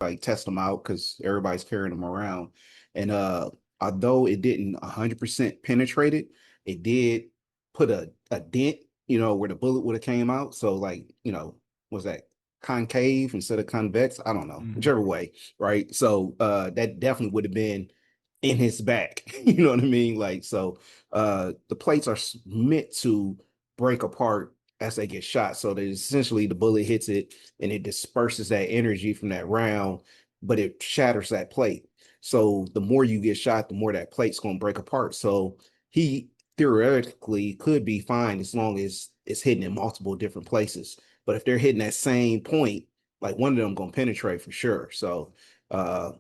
like test them out because everybody's carrying them around. And although it didn't 100% penetrate it, it did put a dent, where the bullet would have came out. So like, was that concave instead of convex? I don't know, Mhm. whichever way, right? So that definitely would have been in his back. You know what I mean? Like, so the plates are meant to break apart as they get shot. So that essentially the bullet hits it and it disperses that energy from that round, but it shatters that plate. So the more you get shot, the more that plate's going to break apart. So he theoretically could be fine as long as it's hitting in multiple different places. But if they're hitting that same point, like one of them going to penetrate for sure. So uh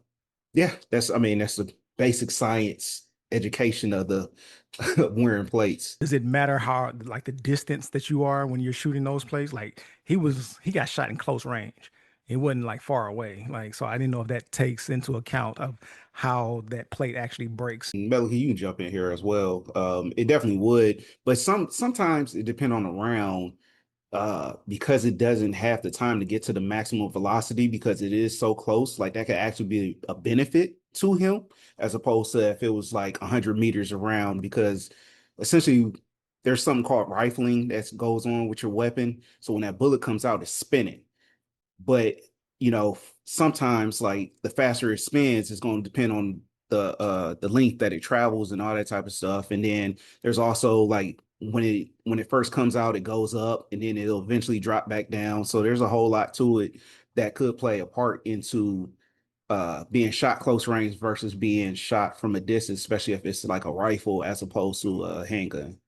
yeah, I mean, that's the basic science education of the wearing plates. Does it matter how like the distance that you are when you're shooting those plays? Like he got shot in close range. It wasn't like far away. Like so I didn't know if that takes into account of how that plate actually breaks. Melody, you can jump in here as well. It definitely would, but sometimes it depends on the round, because it doesn't have the time to get to the maximum velocity because it is so close. Like that could actually be a benefit to him as opposed to if it was like 100 meters around, because essentially there's something called rifling that goes on with your weapon. So when that bullet comes out, it's spinning. But sometimes like the faster it spins is going to depend on the length that it travels and all that type of stuff. And then there's also like when it first comes out, it goes up and then it'll eventually drop back down. So there's a whole lot to it that could play a part into being shot close range versus being shot from a distance, especially if it's like a rifle as opposed to a handgun.